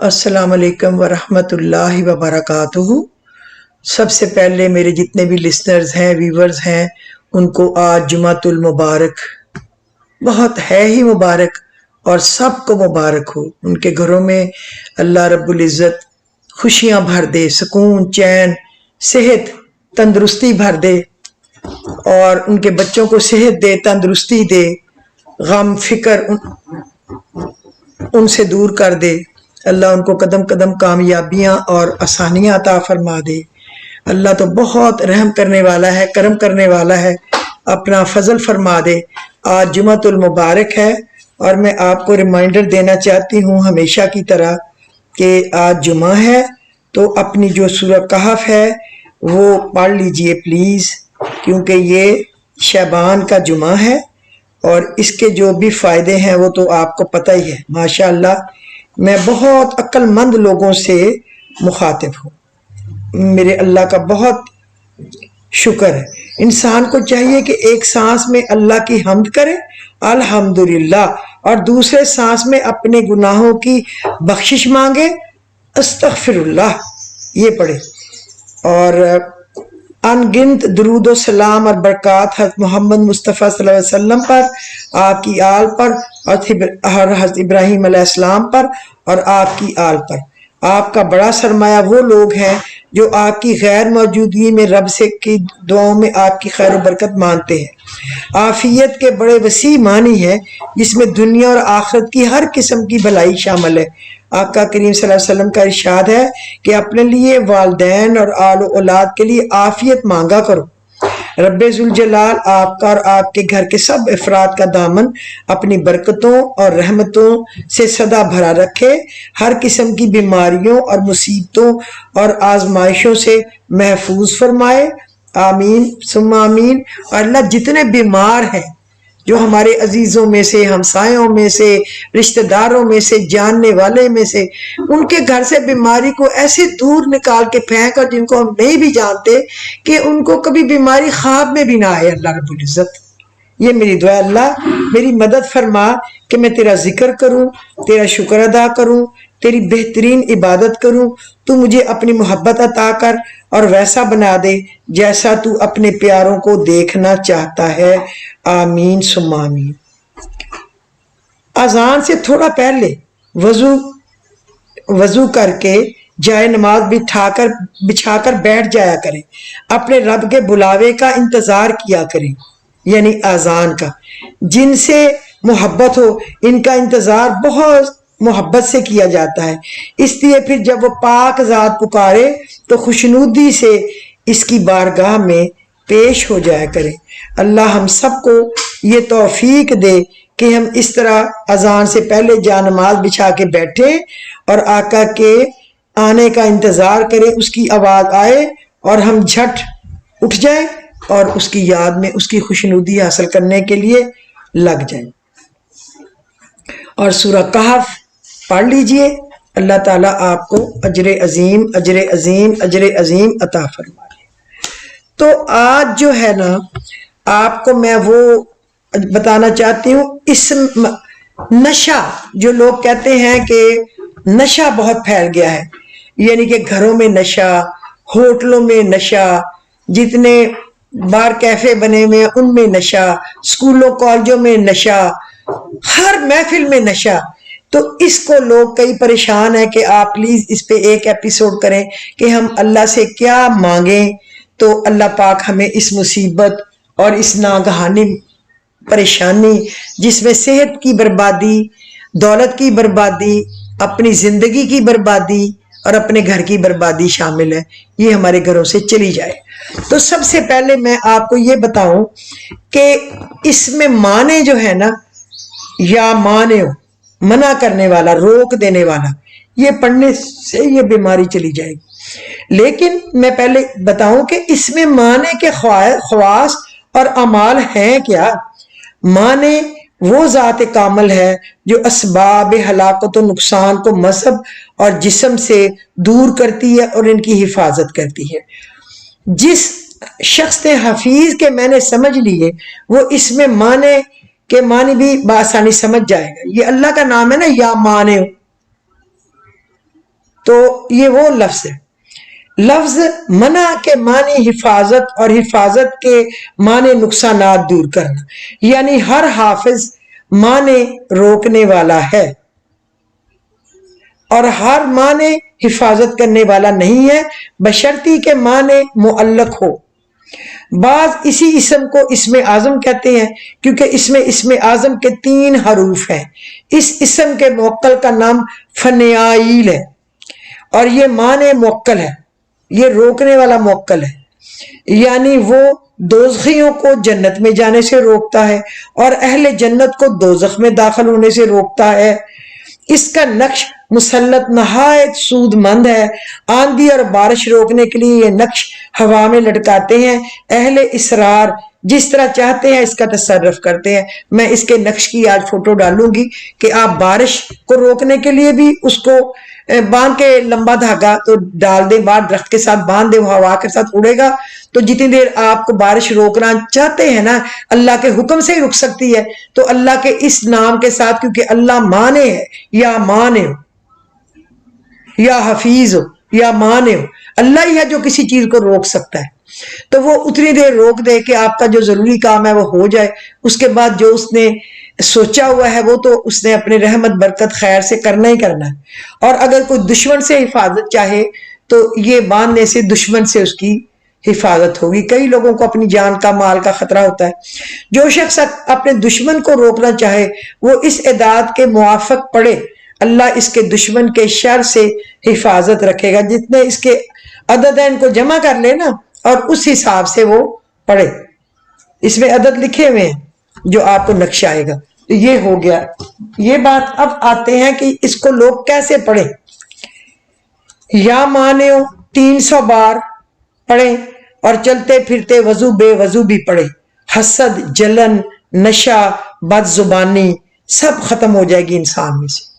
السلام علیکم ورحمۃ اللہ وبرکاتہ۔ سب سے پہلے میرے جتنے بھی لسنرز ہیں، ویورز ہیں، ان کو آج جمعۃ المبارک، بہت ہے ہی مبارک، اور سب کو مبارک ہو۔ ان کے گھروں میں اللہ رب العزت خوشیاں بھر دے، سکون، چین، صحت، تندرستی بھر دے، اور ان کے بچوں کو صحت دے، تندرستی دے، غم فکر ان سے دور کر دے۔ اللہ ان کو قدم قدم کامیابیاں اور آسانیاں عطا فرما دے۔ اللہ تو بہت رحم کرنے والا ہے، کرم کرنے والا ہے، اپنا فضل فرما دے۔ آج جمعۃ المبارک ہے، اور میں آپ کو ریمائنڈر دینا چاہتی ہوں ہمیشہ کی طرح کہ آج جمعہ ہے، تو اپنی جو سورہ کہف ہے وہ پڑھ لیجئے پلیز، کیونکہ یہ شعبان کا جمعہ ہے، اور اس کے جو بھی فائدے ہیں وہ تو آپ کو پتہ ہی ہے۔ ماشاءاللہ میں بہت عقل مند لوگوں سے مخاطب ہوں، میرے اللہ کا بہت شکر ہے۔ انسان کو چاہیے کہ ایک سانس میں اللہ کی حمد کرے، الحمدللہ، اور دوسرے سانس میں اپنے گناہوں کی بخشش مانگے، استغفر اللہ، یہ پڑھے، اور ان گنت درود و سلام اور برکات حضرت محمد مصطفیٰ صلی اللہ علیہ وسلم پر، آپ کی آل پر، اور حضرت ابراہیم علیہ السلام پر، اور آپ کی آل پر۔ آپ کا بڑا سرمایہ وہ لوگ ہیں جو آپ کی غیر موجودگی میں رب سے کی دعاؤں میں آپ کی خیر و برکت مانتے ہیں۔ عافیت کے بڑے وسیع معنی ہیں، جس میں دنیا اور آخرت کی ہر قسم کی بھلائی شامل ہے۔ آقا کریم صلی اللہ علیہ وسلم کا ارشاد ہے کہ اپنے لیے، والدین اور آل و اولاد کے لیے عافیت مانگا کرو۔ رب ذوالجلال آپ کا اور آپ کے گھر کے سب افراد کا دامن اپنی برکتوں اور رحمتوں سے سدا بھرا رکھے، ہر قسم کی بیماریوں اور مصیبتوں اور آزمائشوں سے محفوظ فرمائے، آمین ثم آمین۔ اور اللہ جتنے بیمار ہیں، جو ہمارے عزیزوں میں سے، ہمسایوں میں سے، رشتہ داروں میں سے، جاننے والے میں سے، ان کے گھر سے بیماری کو ایسے دور نکال کے پھینک، اور جن کو ہم نہیں بھی جانتے کہ ان کو کبھی بیماری خواب میں بھی نہ آئے، اللہ رب العزت۔ یہ میری دعا، اللہ میری مدد فرما کہ میں تیرا ذکر کروں، تیرا شکر ادا کروں، تیری بہترین عبادت کروں۔ تو مجھے اپنی محبت عطا کر اور ویسا بنا دے جیسا تو اپنے پیاروں کو دیکھنا چاہتا ہے، آمین ثم آمین۔ اذان سے تھوڑا پہلے وضو کر کے جائے نماز بچھا کر بیٹھ جایا کریں، اپنے رب کے بلاوے کا انتظار کیا کریں، یعنی اذان کا۔ جن سے محبت ہو ان کا انتظار بہت محبت سے کیا جاتا ہے، اس لیے پھر جب وہ پاک ذات پکارے تو خوشنودی سے اس کی بارگاہ میں پیش ہو جایا کریں۔ اللہ ہم سب کو یہ توفیق دے کہ ہم اس طرح اذان سے پہلے جا نماز بچھا کے بیٹھیں اور آقا کے آنے کا انتظار کریں، اس کی آواز آئے اور ہم جھٹ اٹھ جائیں اور اس کی یاد میں اس کی خوشنودی حاصل کرنے کے لیے لگ جائیں۔ اور سورہ کہف پڑھ لیجئے، اللہ تعالیٰ آپ کو اجر عظیم اجر عظیم اجر عظیم عطا فرمائے۔ تو آج جو ہے نا، آپ کو میں وہ بتانا چاہتی ہوں، اس نشہ جو لوگ کہتے ہیں کہ نشہ بہت پھیل گیا ہے، یعنی کہ گھروں میں نشہ، ہوٹلوں میں نشہ، جتنے بار کیفے بنے ہوئے ہیں ان میں نشہ، اسکولوں کالجوں میں نشہ، ہر محفل میں نشہ۔ تو اس کو لوگ کئی پریشان ہیں کہ آپ پلیز اس پہ ایک ایپیسوڈ کریں کہ ہم اللہ سے کیا مانگیں، تو اللہ پاک ہمیں اس مصیبت اور اس ناگہانی پریشانی، جس میں صحت کی بربادی، دولت کی بربادی، اپنی زندگی کی بربادی اور اپنے گھر کی بربادی شامل ہے، یہ ہمارے گھروں سے چلی جائے۔ تو سب سے پہلے میں آپ کو یہ بتاؤں کہ اس میں معنی جو ہے نا، یا مانع، منع کرنے والا، روک دینے والا، یہ پڑھنے سے یہ بیماری چلی جائے گی۔ لیکن میں پہلے بتاؤں کہ اس میں معنی کے خواص اور اعمال ہیں کیا۔ معنی وہ ذات کامل ہے جو اسباب ہلاکت و نقصان کو مذہب اور جسم سے دور کرتی ہے اور ان کی حفاظت کرتی ہے۔ جس شخص نے حفیظ کے معنی سمجھ لیے، وہ اس میں معنی کے معنی بھی بآسانی سمجھ جائے گا۔ یہ اللہ کا نام ہے نا، یا مانع، تو یہ وہ لفظ ہے. لفظ منع کے معنی حفاظت اور حفاظت کے معنی نقصانات دور کرنا، یعنی ہر حافظ معنی روکنے والا ہے اور ہر معنی حفاظت کرنے والا نہیں ہے، بشرطی کے معنی معلق ہو. بعض اسی اسم کو اسم اعظم کہتے ہیں کیونکہ اس میں اسم اعظم کے 3 حروف ہیں. اس اسم کے موکل کا نام فنیائیل ہے اور یہ معنی موکل ہے، یہ روکنے والا موکل ہے، یعنی وہ دوزخیوں کو جنت میں جانے سے روکتا ہے اور اہل جنت کو دوزخ میں داخل ہونے سے روکتا ہے. اس کا نقش مسلط نہایت سود مند ہے. آندھی اور بارش روکنے کے لیے یہ نقش ہوا میں لٹکاتے ہیں. اہل اسرار جس طرح چاہتے ہیں اس کا تصرف کرتے ہیں. میں اس کے نقش کی آج فوٹو ڈالوں گی کہ آپ بارش کو روکنے کے لیے بھی اس کو باندھ کے لمبا دھاگا تو ڈال دیں، باہر درخت کے ساتھ باندھ دیں، وہ ہوا کے ساتھ اڑے گا. تو جتنی دیر آپ کو بارش روکنا چاہتے ہیں نا اللہ کے حکم سے ہی رک سکتی ہے. تو اللہ کے اس نام کے ساتھ، کیونکہ اللہ مانے ہے، یا مانے ہو یا حفیظ ہو یا مانے ہو، اللہ ہی ہے جو کسی چیز کو روک سکتا ہے. تو وہ اتنی دیر روک دے کہ آپ کا جو ضروری کام ہے وہ ہو جائے. اس کے بعد جو اس نے سوچا ہوا ہے وہ تو اس نے اپنے رحمت برکت خیر سے کرنا ہی کرنا ہے. اور اگر کوئی دشمن سے حفاظت چاہے تو یہ باندھنے سے دشمن سے اس کی حفاظت ہوگی. کئی لوگوں کو اپنی جان کا مال کا خطرہ ہوتا ہے. جو شخص اپنے دشمن کو روکنا چاہے وہ اس اعداد کے موافق پڑھے، اللہ اس کے دشمن کے شر سے حفاظت رکھے گا. جتنے اس کے عدد ہیں ان کو جمع کر لے نا اور اس حساب سے وہ پڑھے. اس میں عدد لکھے ہوئے ہیں جو آپ کو نقشہ آئے گا. تو یہ ہو گیا. یہ بات اب آتے ہیں کہ اس کو لوگ کیسے پڑھیں. یا مانیو 300 بار پڑھیں اور چلتے پھرتے وضو بے وضو بھی پڑھیں. حسد، جلن، نشہ، بد زبانی سب ختم ہو جائے گی انسان میں سے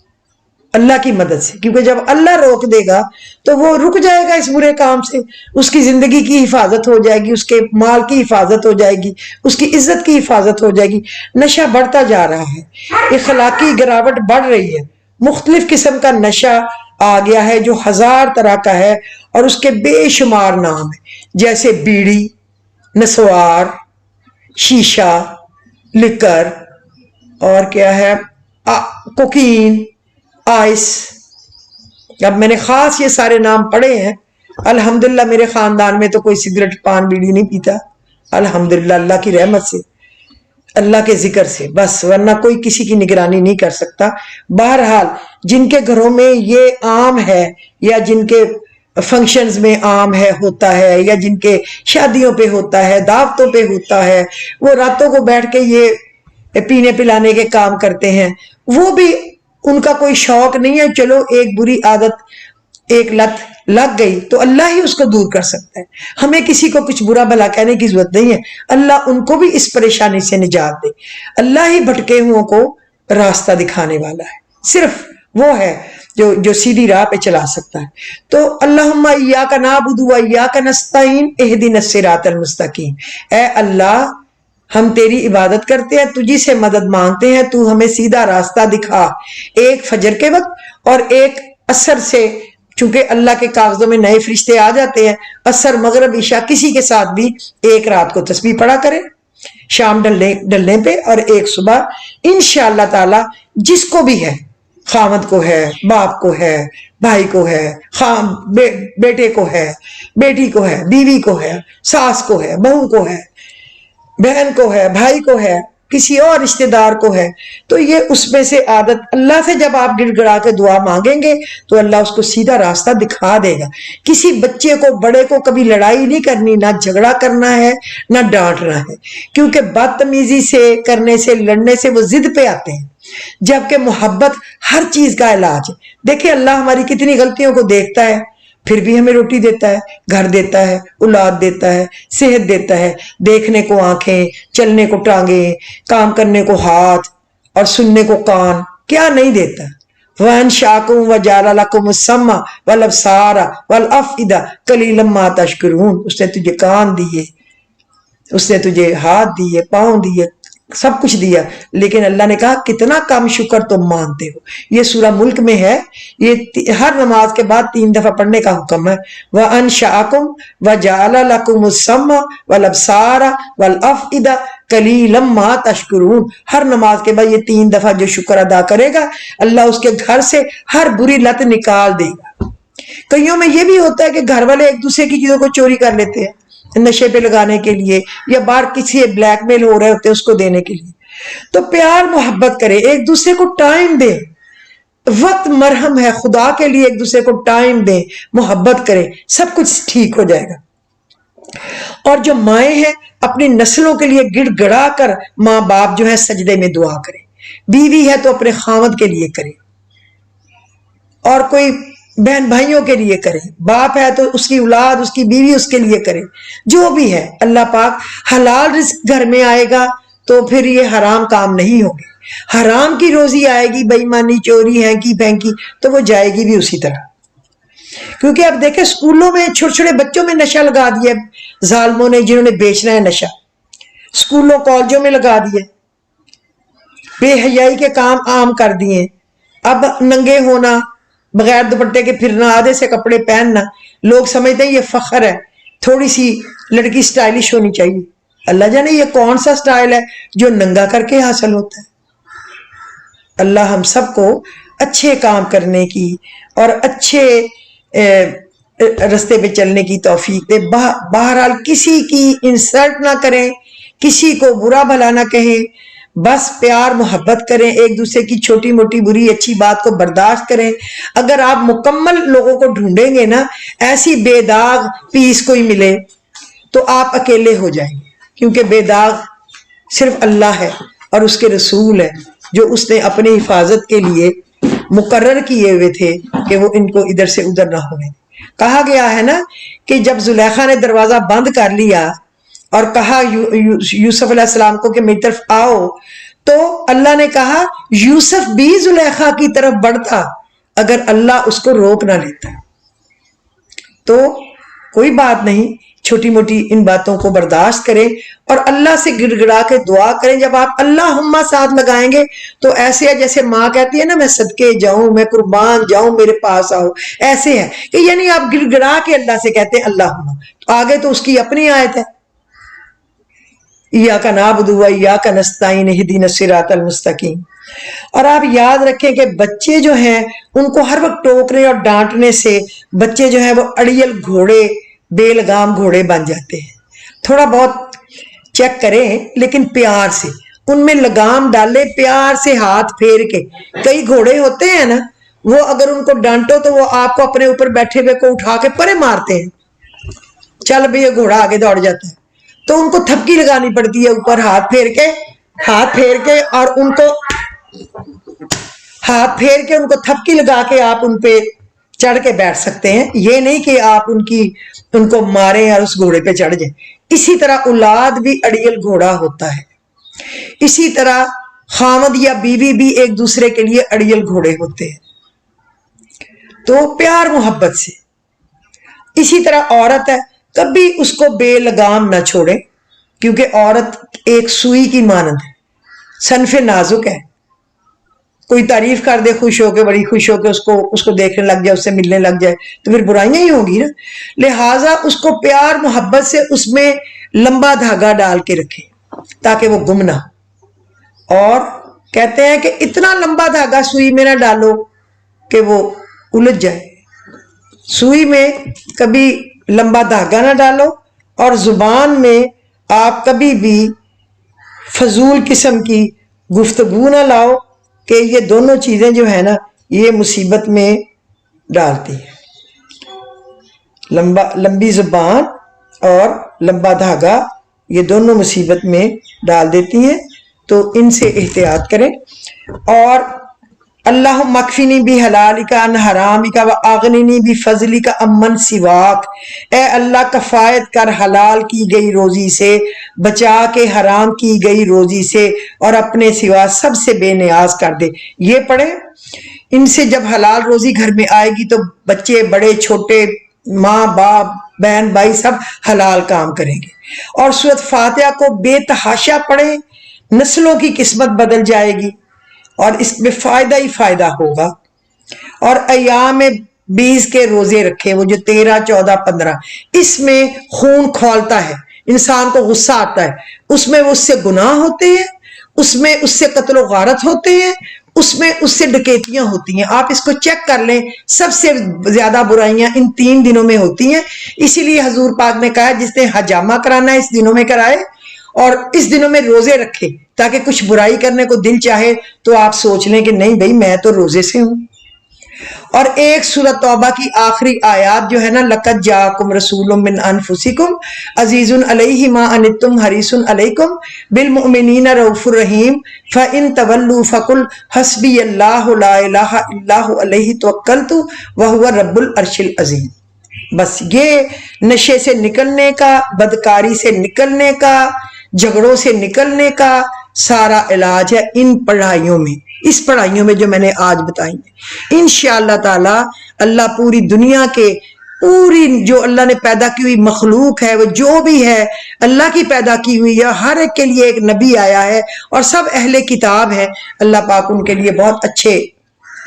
اللہ کی مدد سے. کیونکہ جب اللہ روک دے گا تو وہ رک جائے گا اس برے کام سے. اس کی زندگی کی حفاظت ہو جائے گی، اس کے مال کی حفاظت ہو جائے گی، اس کی عزت کی حفاظت ہو جائے گی. نشہ بڑھتا جا رہا ہے، اخلاقی گراوٹ بڑھ رہی ہے. مختلف قسم کا نشہ آ گیا ہے جو 1000 طرح کا ہے اور اس کے بے شمار نام ہیں، جیسے بیڑی، نسوار، شیشہ، لکر، اور کیا ہے کوکین، آئس. اب میں نے خاص یہ سارے نام پڑھے ہیں. الحمدللہ میرے خاندان میں تو کوئی سگریٹ پان بیڑی نہیں پیتا، الحمدللہ، اللہ کی رحمت سے، اللہ کے ذکر سے بس، ورنہ کوئی کسی کی نگرانی نہیں کر سکتا. بہرحال جن کے گھروں میں یہ عام ہے یا جن کے فنکشنز میں عام ہے ہوتا ہے یا جن کے شادیوں پہ ہوتا ہے، دعوتوں پہ ہوتا ہے، وہ راتوں کو بیٹھ کے یہ پینے پلانے کے کام کرتے ہیں. وہ بھی ان کا کوئی شوق نہیں ہے. چلو ایک بری عادت، ایک لت لگ گئی تو اللہ ہی اس کو دور کر سکتا ہے. ہمیں کسی کو کچھ برا بھلا کہنے کی ضرورت نہیں ہے. اللہ ان کو بھی اس پریشانی سے نجات دے. اللہ ہی بھٹکے ہوں کو راستہ دکھانے والا ہے، صرف وہ ہے جو سیدھی راہ پہ چلا سکتا ہے. تو اللہم ایاک نعبد و ایاک نستعین اہدنا الصراط المستقیم. اے اللہ ہم تیری عبادت کرتے ہیں، تجھی سے مدد مانگتے ہیں، تو ہمیں سیدھا راستہ دکھا. ایک فجر کے وقت اور ایک عصر سے، چونکہ اللہ کے کاغذوں میں نئے فرشتے آ جاتے ہیں. عصر، مغرب، عشاء کسی کے ساتھ بھی ایک رات کو تسبیح پڑھا کرے شام ڈلنے پہ، اور ایک صبح انشاءاللہ تعالی جس کو بھی ہے، خامد کو ہے، باپ کو ہے، بھائی کو ہے، بیٹے کو ہے، بیٹی کو ہے، بیوی کو ہے، ساس کو ہے، بہو کو ہے، بہن کو ہے، بھائی کو ہے، کسی اور رشتہ دار کو ہے. تو یہ اس میں سے عادت، اللہ سے جب آپ گڑ گڑا کے دعا مانگیں گے تو اللہ اس کو سیدھا راستہ دکھا دے گا. کسی بچے کو، بڑے کو کبھی لڑائی نہیں کرنی، نہ جھگڑا کرنا ہے، نہ ڈانٹنا ہے، کیونکہ بدتمیزی سے کرنے سے، لڑنے سے وہ ضد پہ آتے ہیں، جبکہ محبت ہر چیز کا علاج ہے. دیکھیں اللہ ہماری کتنی غلطیوں کو دیکھتا ہے، پھر بھی ہمیں روٹی دیتا ہے، گھر دیتا ہے، اولاد دیتا ہے، صحت دیتا ہے، دیکھنے کو آنکھیں، چلنے کو ٹانگیں، کام کرنے کو ہاتھ اور سننے کو کان. کیا نہیں دیتا؟ وَأَنشَأَكُمْ وَجَعَلَ لَكُمُ السَّمْعَ وَالْأَبْصَارَ وَالْأَفْئِدَةَ قَلِيلًا مَا تَشْكُرُونَ. اس نے تجھے کان دیے، اس نے تجھے ہاتھ دیے، پاؤں دیے، سب کچھ دیا، لیکن اللہ نے کہا کتنا کم شکر تم مانتے ہو۔ یہ سورہ ملک میں ہے، یہ ہر نماز کے بعد 3 دفعہ پڑھنے کا حکم ہے۔ وَأَنشَأَكُمْ وَجَعَلَ لَكُمُ السَّمْعَ وَالْأَبْصَارَ وَالْأَفْئِدَةَ قَلِيلًا مَا تَشْكُرُونَ۔ ہر نماز کے بعد یہ 3 دفعہ جو شکر ادا کرے گا، اللہ اس کے گھر سے ہر بری لت نکال دے گا۔ کئیوں میں یہ بھی ہوتا ہے کہ گھر والے ایک دوسرے کی چیزوں کو چوری کر لیتے ہیں نشے پہ لگانے کے لیے، یا باہر کسی بلیک میل ہو رہے ہوتے ہیں اس کو دینے کے لیے۔ تو پیار محبت کرے، ایک دوسرے کو ٹائم دے، وقت مرہم ہے، خدا کے لیے ایک دوسرے کو ٹائم دیں، محبت کریں، سب کچھ ٹھیک ہو جائے گا۔ اور جو مائیں ہیں اپنی نسلوں کے لیے گڑ گڑا کر ماں باپ جو ہے سجدے میں دعا کریں، بیوی ہے تو اپنے خاوند کے لیے کرے، اور کوئی بہن بھائیوں کے لیے کرے، باپ ہے تو اس کی اولاد، اس کی بیوی اس کے لیے کرے، جو بھی ہے۔ اللہ پاک حلال رزق گھر میں آئے گا تو پھر یہ حرام کام نہیں ہوگی۔ حرام کی روزی آئے گی، بے ایمانی، چوری، ہینکی پھینکی، تو وہ جائے گی بھی اسی طرح۔ کیونکہ اب دیکھیں اسکولوں میں چھوٹے چھوٹے بچوں میں نشہ لگا دیا ظالموں نے، جنہوں نے بیچنا ہے نشہ، اسکولوں کالجوں میں لگا دیا، بے حیائی کے کام عام کر دیے۔ اب ننگے ہونا، بغیر دوپٹے کے پھرنا، آدھے سے کپڑے پہننا، لوگ سمجھتے ہیں یہ فخر ہے، تھوڑی سی لڑکی سٹائلش ہونی چاہیے۔ اللہ جانے یہ کون سا سٹائل ہے جو ننگا کر کے حاصل ہوتا ہے۔ اللہ ہم سب کو اچھے کام کرنے کی اور اچھے رستے پہ چلنے کی توفیق دے۔ بہرحال کسی کی انسلٹ نہ کریں، کسی کو برا بھلا نہ کہیں، بس پیار محبت کریں، ایک دوسرے کی چھوٹی موٹی بری اچھی بات کو برداشت کریں۔ اگر آپ مکمل لوگوں کو ڈھونڈیں گے نا، ایسی بے داغ پیس کوئی ملے، تو آپ اکیلے ہو جائیں گے، کیونکہ بے داغ صرف اللہ ہے اور اس کے رسول ہے، جو اس نے اپنی حفاظت کے لیے مقرر کیے ہوئے تھے کہ وہ ان کو ادھر سے ادھر نہ ہونے۔ کہا گیا ہے نا کہ جب زلیخا نے دروازہ بند کر لیا اور کہا یوسف علیہ السلام کو کہ میری طرف آؤ، تو اللہ نے کہا یوسف بھی زلیخا کی طرف بڑھتا اگر اللہ اس کو روک نہ لیتا۔ تو کوئی بات نہیں، چھوٹی موٹی ان باتوں کو برداشت کریں اور اللہ سے گڑ گڑا کے دعا کریں۔ جب آپ اللہم ساتھ لگائیں گے تو ایسے ہے جیسے ماں کہتی ہے نا میں صدقے جاؤں، میں قربان جاؤں، میرے پاس آؤ، ایسے ہے کہ یعنی آپ گڑ گڑا کے اللہ سے کہتے ہیں اللہم۔ آگے تو اس کی اپنی آیت ہے، ایاک نعبد و ایاک نستعین اہدنا الصراط المستقیم۔ اور آپ یاد رکھیں کہ بچے جو ہیں ان کو ہر وقت ٹوکنے اور ڈانٹنے سے بچے جو ہیں وہ اڑیل گھوڑے، بے لگام گھوڑے بن جاتے ہیں۔ تھوڑا بہت چیک کریں لیکن پیار سے، ان میں لگام ڈالے، پیار سے ہاتھ پھیر کے۔ کئی گھوڑے ہوتے ہیں نا، وہ اگر ان کو ڈانٹو تو وہ آپ کو اپنے اوپر بیٹھے ہوئے کو اٹھا کے پرے مارتے ہیں، چل بھی یہ گھوڑا آگے دوڑ جاتا ہے، تو ان کو تھپکی لگانی پڑتی ہے اوپر ہاتھ پھیر کے اور ان کو ہاتھ پھیر کے ان کو تھپکی لگا کے آپ ان پہ چڑھ کے بیٹھ سکتے ہیں۔ یہ نہیں کہ آپ ان کو ماریں اور اس گھوڑے پہ چڑھ جائیں۔ اسی طرح اولاد بھی اڑیل گھوڑا ہوتا ہے، اسی طرح خامد یا بیوی بھی ایک دوسرے کے لیے اڑیل گھوڑے ہوتے ہیں۔ تو پیار محبت سے۔ اسی طرح عورت ہے، کبھی اس کو بے لگام نہ چھوڑے، کیونکہ عورت ایک سوئی کی مانند ہے، صنف نازک ہے۔ کوئی تعریف کر دے خوش ہو کے، بڑی خوش ہو کے اس کو دیکھنے لگ جائے، اس سے ملنے لگ جائے، تو پھر برائیاں ہی ہوگی نا۔ لہٰذا اس کو پیار محبت سے اس میں لمبا دھاگا ڈال کے رکھے تاکہ وہ گم نہ ہو۔ اور کہتے ہیں کہ اتنا لمبا دھاگا سوئی میں نہ ڈالو کہ وہ الجھ جائے۔ سوئی میں کبھی لمبا دھاگا نہ ڈالو، اور زبان میں آپ کبھی بھی فضول قسم کی گفتگو نہ لاؤ، کہ یہ دونوں چیزیں جو ہے نا یہ مصیبت میں ڈالتی ہیں۔ لمبی زبان اور لمبا دھاگا یہ دونوں مصیبت میں ڈال دیتی ہیں، تو ان سے احتیاط کریں۔ اور اللہم اکفنی بحلالک عن حرامک واغننی بفضلک عمن سواک، اے اللہ کفایت کر حلال کی گئی روزی سے، بچا کے حرام کی گئی روزی سے، اور اپنے سوا سب سے بے نیاز کر دے۔ یہ پڑھیں، ان سے جب حلال روزی گھر میں آئے گی تو بچے بڑے چھوٹے، ماں باپ بہن بھائی سب حلال کام کریں گے۔ اور سورۃ فاتحہ کو بے تحاشا پڑھیں، نسلوں کی قسمت بدل جائے گی اور اس میں فائدہ ہی فائدہ ہوگا. اور ایام 20 کے روزے رکھے، وہ جو 13 14 15، اس میں خون کھولتا ہے، انسان کو غصہ آتا ہے، اس میں اس سے گناہ ہوتے ہیں، اس میں اس سے قتل و غارت ہوتے ہیں، اس میں اس سے ڈکیتیاں ہوتی ہیں. آپ اس کو چیک کر لیں، سب سے زیادہ برائیاں ان 3 دنوں میں ہوتی ہیں. اسی لیے حضور پاک نے کہا جس نے حجامہ کرانا ہے اس دنوں میں کرائے اور اس دنوں میں روزے رکھے، تاکہ کچھ برائی کرنے کو دل چاہے تو آپ سوچ لیں کہ نہیں بھئی میں تو روزے سے ہوں. اور ایک سورۃ توبہ کی آخری آیات جو ہے نا، لقد جاءکم رسول من انفسکم عزیز علیہ ما عنتم حریص علیکم بالمؤمنین رؤوف الرحیم فإن تولوا فقل حسبی اللہ لا الہ الا هو علیہ توکلت وہو رب العرش العظیم. بس یہ نشے سے نکلنے کا، بدکاری سے نکلنے کا، جھگڑوں سے نکلنے کا سارا علاج ہے ان پڑھائیوں میں، اس پڑھائیوں میں جو میں نے آج بتائی ہیں. انشاءاللہ تعالی اللہ پوری دنیا کے پوری جو اللہ نے پیدا کی ہوئی مخلوق ہے، وہ جو بھی ہے اللہ کی پیدا کی ہوئی ہے، ہر ایک کے لیے ایک نبی آیا ہے اور سب اہل کتاب ہیں. اللہ پاک ان کے لیے بہت اچھے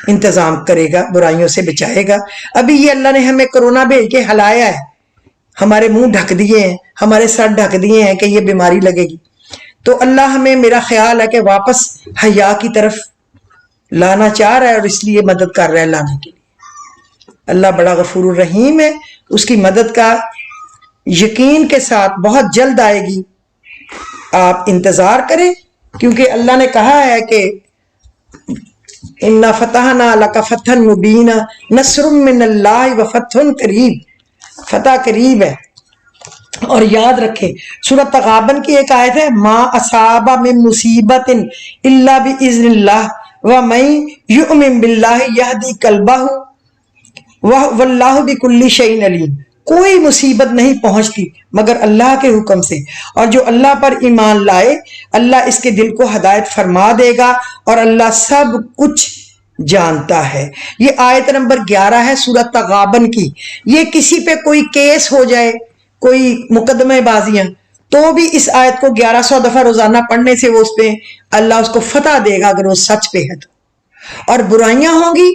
انتظام کرے گا، برائیوں سے بچائے گا. ابھی یہ اللہ نے ہمیں کرونا بھیج کے ہلایا ہے، ہمارے منہ ڈھک دیے ہیں، ہمارے سر ڈھک دیے ہیں کہ یہ بیماری لگے گی. تو اللہ ہمیں، میرا خیال ہے کہ واپس حیا کی طرف لانا چاہ رہا ہے اور اس لیے مدد کر رہا ہے لانے کے لیے. اللہ بڑا غفور الرحیم ہے، اس کی مدد کا یقین کے ساتھ بہت جلد آئے گی. آپ انتظار کریں، کیونکہ اللہ نے کہا ہے کہ اِنَّا فَتَحْنَا لَكَ فَتْحًا مُبِينًا نَصْرٌ مِّنَ اللَّهِ وَفَتْحٌ قَرِيبٌ، فتح قریب ہے. اور یاد رکھیں سورۃ تغابن کی ایک آیت ہے، ما اصاب من مصیبت الا باذن اللہ ومن یؤمن باللہ یہدی قلبہ واللہ بکل شیء علیم. کوئی مصیبت نہیں پہنچتی مگر اللہ کے حکم سے، اور جو اللہ پر ایمان لائے اللہ اس کے دل کو ہدایت فرما دے گا اور اللہ سب کچھ جانتا ہے. یہ آیت نمبر 11 ہے سورۃ تغابن کی. یہ کسی پہ کوئی کیس ہو جائے، کوئی مقدمہ بازیاں، تو بھی اس آیت کو 1100 دفعہ روزانہ پڑھنے سے وہ اس پہ اللہ اس کو فتح دے گا اگر وہ سچ پہ ہے تو. اور برائیاں ہوں گی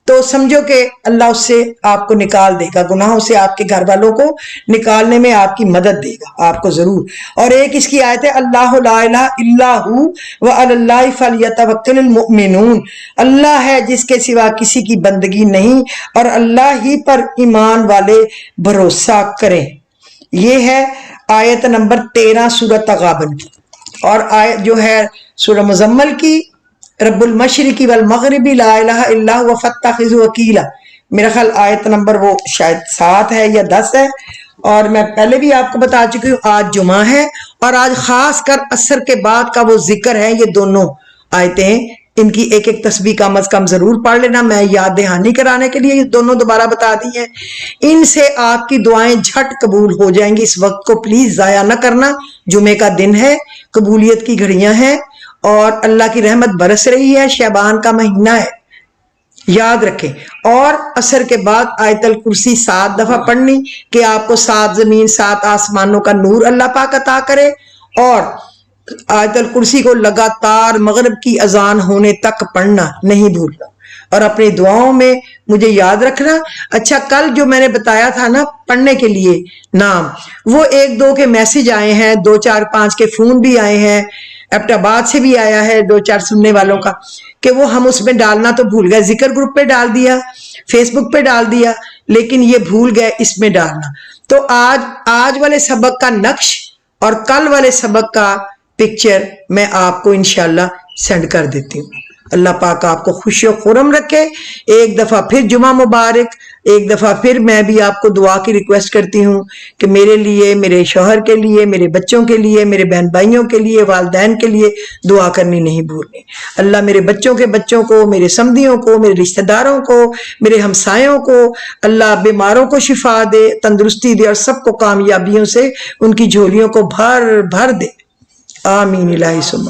تو سمجھو کہ اللہ اس سے آپ کو نکال دے گا، گناہوں سے آپ کے گھر والوں کو نکالنے میں آپ کی مدد دے گا آپ کو ضرور. اور ایک اس کی آیت ہے، اللہ لا الہ الا ہو وعلی اللہ فلیتوکل المؤمنون. اللہ ہے جس کے سوا کسی کی بندگی نہیں اور اللہ ہی پر ایمان والے بھروسہ کریں. یہ ہے آیت نمبر 13 سورۃ تغابن کی. اور آیت جو ہے سورہ مزمل کی، رب المشرق والمغرب لا الہ الا هو فاتخذوا وکیلا، میرا خیال آیت نمبر وہ شاید 7 ہے یا 10 ہے. اور میں پہلے بھی آپ کو بتا چکی ہوں آج جمعہ ہے اور آج خاص کر عصر کے بعد کا وہ ذکر ہے. یہ دونوں آیتیں ان کی ایک ایک تسبیح کم از کم ضرور پڑھ لینا. میں یاد دہانی کرانے کے لیے یہ دونوں دوبارہ بتا دی ہیں. ان سے آپ کی دعائیں جھٹ قبول ہو جائیں گی. اس وقت کو پلیز ضائع نہ کرنا، جمعے کا دن ہے، قبولیت کی گھڑیاں ہیں اور اللہ کی رحمت برس رہی ہے، شعبان کا مہینہ ہے، یاد رکھیں. اور عصر کے بعد آیت الکرسی 7 دفعہ پڑھنی کہ آپ کو 7 زمین 7 آسمانوں کا نور اللہ پاک عطا کرے. اور آیت الکرسی کو لگاتار مغرب کی اذان ہونے تک پڑھنا نہیں بھولنا، اور اپنی دعاؤں میں مجھے یاد رکھنا. اچھا کل جو میں نے بتایا تھا نا پڑھنے کے لیے نام، وہ 1-2 کے میسج آئے ہیں، 2-4-5 کے فون بھی آئے ہیں، ایبٹ آباد سے بھی آیا ہے 2-4 سننے والوں کا کہ وہ ہم اس میں ڈالنا تو بھول گئے. ذکر گروپ پہ ڈال دیا، فیس بک پہ ڈال دیا، لیکن یہ بھول گئے اس میں ڈالنا. تو آج والے سبق کا نقش اور کل والے سبق کا پکچر میں آپ کو انشاءاللہ سینڈ کر دیتی ہوں. اللہ پاک آپ کو خوشی و خرم رکھے. ایک دفعہ پھر جمعہ مبارک. ایک دفعہ پھر میں بھی آپ کو دعا کی ریکویسٹ کرتی ہوں کہ میرے لیے، میرے شوہر کے لیے، میرے بچوں کے لیے، میرے بہن بھائیوں کے لیے، والدین کے لیے دعا کرنی نہیں بھولنی. اللہ میرے بچوں کے بچوں کو، میرے سمدھیوں کو، میرے رشتہ داروں کو، میرے ہمسایوں کو اللہ بیماروں کو شفا دے، تندرستی دے اور سب کو کامیابیوں سے ان کی جھولیوں کو بھر بھر دے. آمین الہی ثم